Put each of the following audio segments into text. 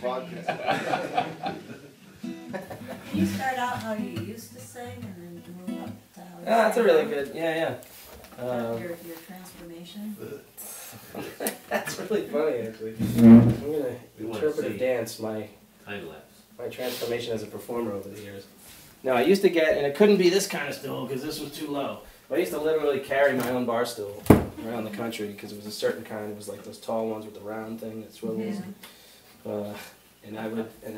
podcast. Can you start out how you used to sing and then move up to how you That's a sing really now? good, yeah. Your transformation? That's really funny, actually. I'm going We to wanna interpretive see. dance my Time lapse. transformation as a performer over the years. No, I used to get, and it couldn't be this kind of stool because this was too low. But I used to literally carry my own bar stool around the country because it was a certain kind. It was like those tall ones with the round thing that swivels. Yeah. And I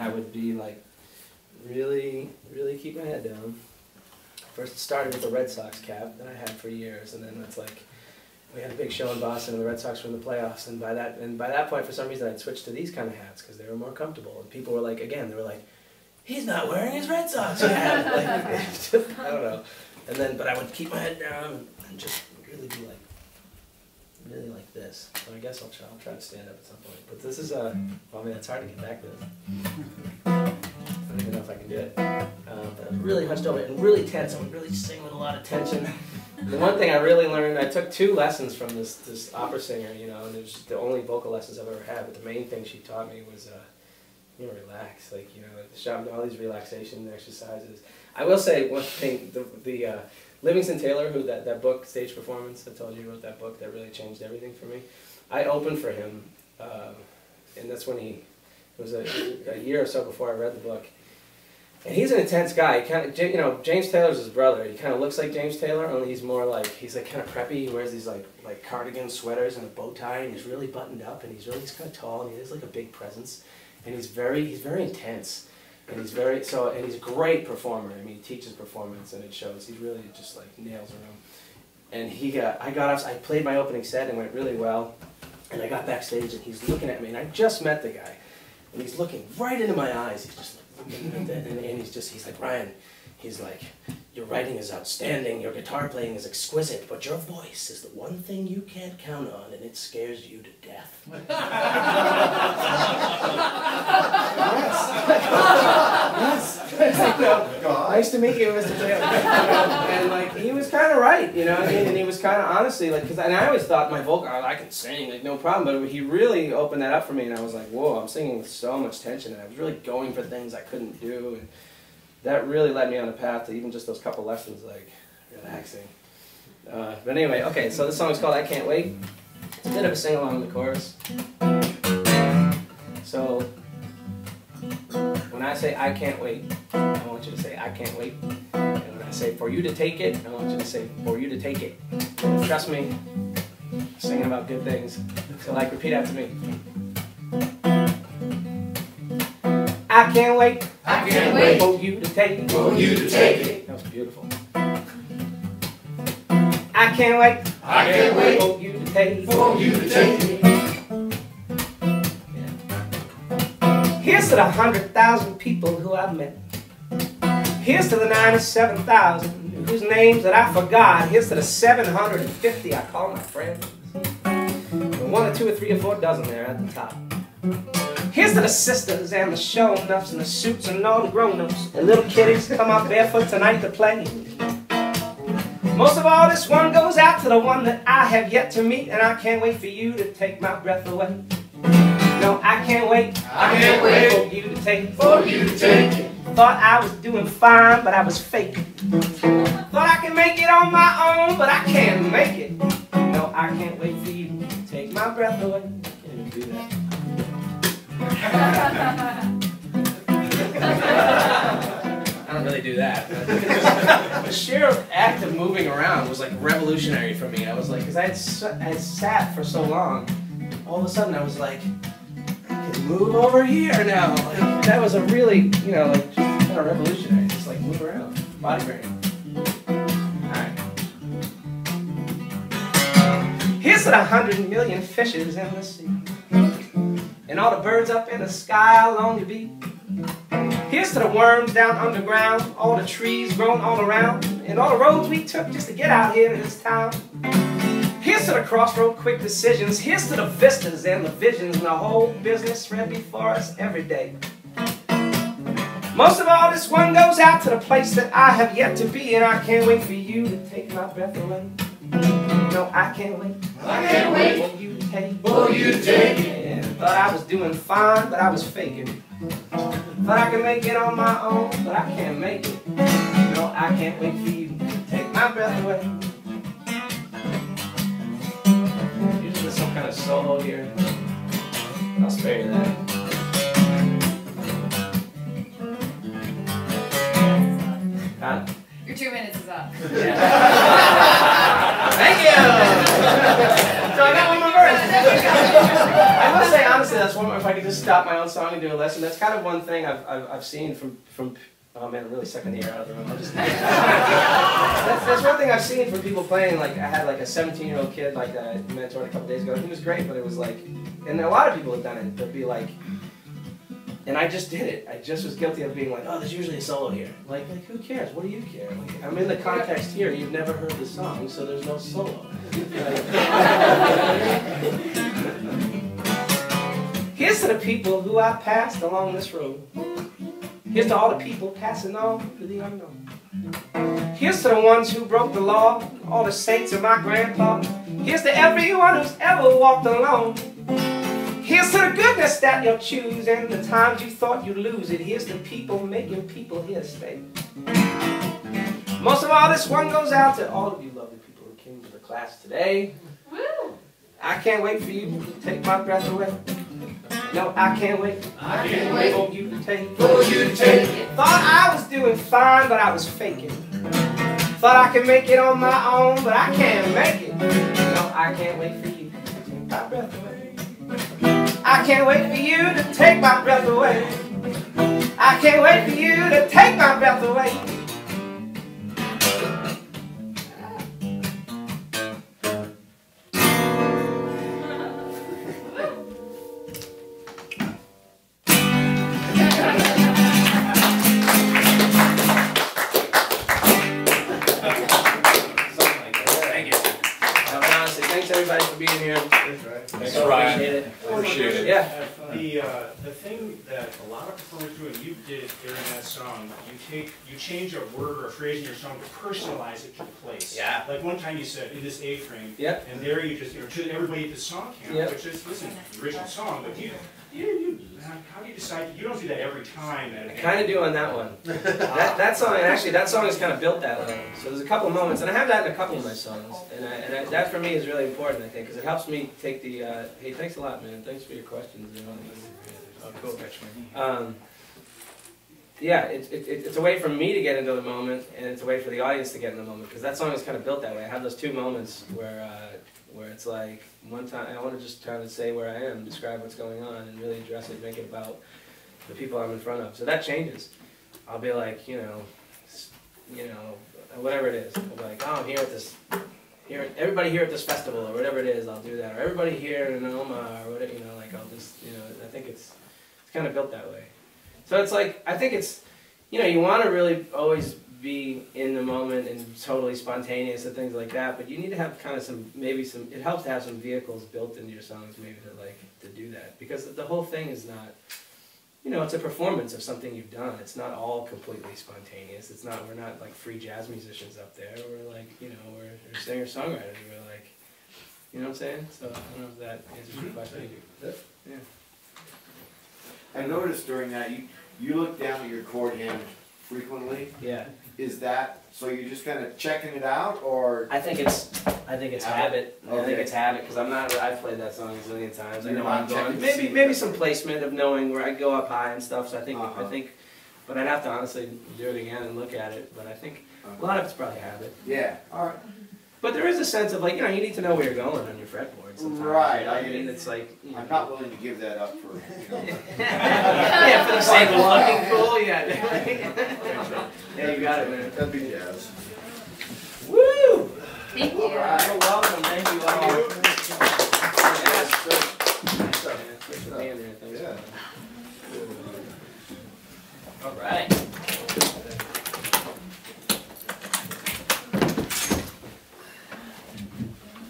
would be like, really keep my head down. First it started with the Red Sox cap that I had for years, and then it's like, we had a big show in Boston and the Red Sox were in the playoffs, and by that point, for some reason, I'd switched to these kind of hats because they were more comfortable. And people were like, again, they were like, he's not wearing his Red Sox hat. Like, I don't know. And then, but I would keep my head down and just really be like, really like this. So I guess I'll try to stand up at some point. But this is well, I mean, it's hard to get back to this. I don't even know if I can do it. But I was really hunched over and really tense. I would really sing with a lot of tension. The one thing I really learned, I took 2 lessons from this opera singer, you know, and it was the only vocal lessons I've ever had. But the main thing she taught me was, you know, relax. Like, you know, all these relaxation exercises. I will say one thing, the Livingston Taylor, who that book, Stage Performance, I told you he wrote that book that really changed everything for me. I opened for him, and that's when it was a year or so before I read the book. And he's an intense guy. He kind of, you know, James Taylor's his brother. He kind of looks like James Taylor, only he's more like, he's like kind of preppy. He wears these like cardigan sweaters and a bow tie, and he's really buttoned up, and he's kind of tall, and he has like a big presence, and he's very intense. And he's and he's a great performer. I mean, he teaches performance, and it shows. He really just like nails the room. And I played my opening set and went really well. And I got backstage, and he's looking at me, and I just met the guy, and he's looking right into my eyes. He's just like looking at that, and he's like, Ryan, he's like, your writing is outstanding, your guitar playing is exquisite, but your voice is the one thing you can't count on, and it scares you to death. Yes. Nice to meet you, Mr. Taylor. And like, he was kind of right, you know what I mean? And he was kind of honestly like, and I always thought my vocal, I could sing, like no problem. But he really opened that up for me, and I was like, whoa, I'm singing with so much tension, and I was really going for things I couldn't do, and that really led me on a path to even just those couple lessons, like relaxing. But anyway, okay, so this song is called I Can't Wait. It's a bit of a sing along in the chorus. So when I say I can't wait, I want you to say I can't wait. And when I say for you to take it, I want you to say for you to take it. And trust me, I'm singing about good things. So like, repeat after me. I can't wait. I can't wait For you to take it. for you to take it. That was beautiful. I can't wait. I can't wait For you to take it. for you to take it. Here's to the 100,000 people who I've met. Here's to the 97,000 whose names that I forgot. Here's to the 750 I call my friends. And 1 or 2 or 3 or 4 dozen there at the top. Here's to the sisters and the show-nuffs and the suits and all the grown-ups. And little kiddies come out barefoot tonight to play. Most of all, this one goes out to the one that I have yet to meet, and I can't wait for you to take my breath away. No, I can't wait. I can't wait for you to take it. for you to take it. Thought I was doing fine, but I was fake. Thought I could make it on my own, but I can't make it. No, I can't wait for you to take my breath away. I can't even do that. I don't really do that. The sheer act of moving around was like revolutionary for me. I was like, because I had sat for so long, all of a sudden I was like, I can move over here now. Like, that was a really, you know, like just kind of revolutionary. Just like move around, body burning. All right. Here's to the 100 million fishes in the sea, and all the birds up in the sky I long to be. Here's to the worms down underground, all the trees grown all around, and all the roads we took just to get out here to this town. Here's to the crossroad quick decisions. Here's to the vistas and the visions and the whole business spread before us every day. Most of all, this one goes out to the place that I have yet to be, and I can't wait for you to take my breath away. No, I can't wait. I can't wait for you to take for you to take it. Yeah. Thought I was doing fine, but I was faking. Thought I could make it on my own, but I can't make it. No, I can't wait for you to take my breath away. Usually there's some kind of solo here. I'll spare you that. Huh? Your 2 minutes is up. Yeah. Thank you! So I got one more verse. I must say, honestly, that's one more, if I could just stop my own song and do a lesson, that's kind of one thing I've seen from oh man, I'm really sucking the air out of the room. That's one thing I've seen from people playing. Like, I had like a 17-year-old kid like that I mentored a couple days ago, and he was great, but it was like, and a lot of people have done it, they'll be like, and I just did it. I just was guilty of being like, oh, there's usually a solo here. Like who cares? What do you care? Like, I'm in the context here. You've never heard the song, so there's no solo. Here's to the people who I passed along this road. Here's to all the people passing on to the unknown. Here's to the ones who broke the law, all the saints and my grandpa. Here's to everyone who's ever walked alone. Here's to the goodness that you'll choose and the times you thought you'd lose it. Here's to people making people here stay. Most of all, this one goes out to all of you lovely people who came to the class today. I can't wait for you to take my breath away. No, I can't wait. I can't wait for you to take. for you to take it. Thought I was doing fine, but I was faking. Thought I could make it on my own, but I can't make it. No, I can't wait for you to take my breath away. I can't wait for you to take my breath away. I can't wait for you to take my breath away. Thanks everybody for being here. Thanks, Ryan. Appreciate it. Appreciate it. Yeah. The thing that a lot of performers do, and you did it during that song, you change a word or a phrase in your song to personalize it to the place. Yeah. Like one time you said in this A frame, Yep. and there you just to everybody at the song camp, Yep. which is listen, the original song, but how do you decide? You don't do that every time. I kind of do on that one. that song, and actually that song is kind of built that way. So there's a couple moments, and I have that in a couple of my songs, and that for me is really important, I think, because it helps me take the. Hey, thanks a lot, man. Thanks for your questions. You know, oh, cool. Yeah, it's a way for me to get into the moment, and it's a way for the audience to get in the moment, because that song is kind of built that way. I have those two moments where it's like one time I want to just kind of say where I am, describe what's going on, and really address it, make it about the people I'm in front of. So that changes. I'll be like, you know, whatever it is. I'll be like, oh, I'm here at this, everybody here at this festival, or whatever it is. I'll do that, or everybody here in Oma, or whatever. You know, like I'll just, you know, I think it's kind of built that way. So it's like, I think it's, you know, you want to really always be in the moment and totally spontaneous and things like that, but you need to have kind of it helps to have some vehicles built into your songs maybe to do that, because the whole thing is not, you know, it's a performance of something you've done. It's not all completely spontaneous. It's not, we're not like free jazz musicians up there. We're like, you know, we're singer-songwriters. We're like, you know what I'm saying? So I don't know if that answers your question. Yeah. I noticed during that you look down at your chord hand frequently. Yeah. Is that so? You're just kind of checking it out, or I think it's habit. Okay. I think it's habit, because I've played that song a zillion times. I You're know not I'm going. checking to see Maybe some placement of knowing where I go up high and stuff. So I think but I'd have to honestly do it again and look at it. But I think a lot of it's probably habit. yeah, all right, But there is a sense of, like, you know, you need to know where you're going on your fretboard sometimes. Right, You know what I mean, it's like, you know. I'm not willing to give that up for. Yeah, for the sake of looking cool, yeah. Yeah, you got it, man. That'd be jazz. Woo! Thank you. All right. You're welcome. Thank you all. Thank Thanks for being here. Thanks. Yeah. All right.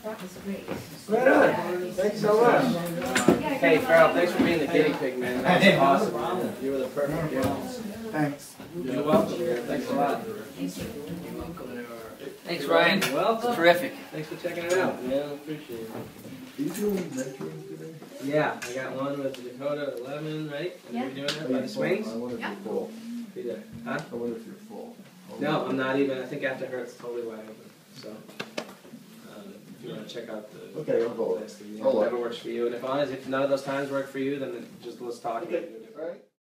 That was great. Right on. Thanks so much. Hey, Farrell, thanks for being the guinea pig, man. That was awesome. You were the perfect guest. Thanks. You're welcome. Thanks a lot. Thanks, Ryan. You're welcome. Terrific. Thanks for checking it out. Yeah, I appreciate it. Are you doing mentoring today? Yeah, I got one with the Dakota 11, right? And Yeah. you're doing that by the swings? I wonder if Yeah. you're full. Be there. Huh? I wonder if you're full. No, I'm not even. I think after her it's totally wide open. So, if you want to check out the Okay, I'll go. list, I'll look. whatever works for you. And if none of those times work for you, then just let's talk. Okay. And do it different. All right.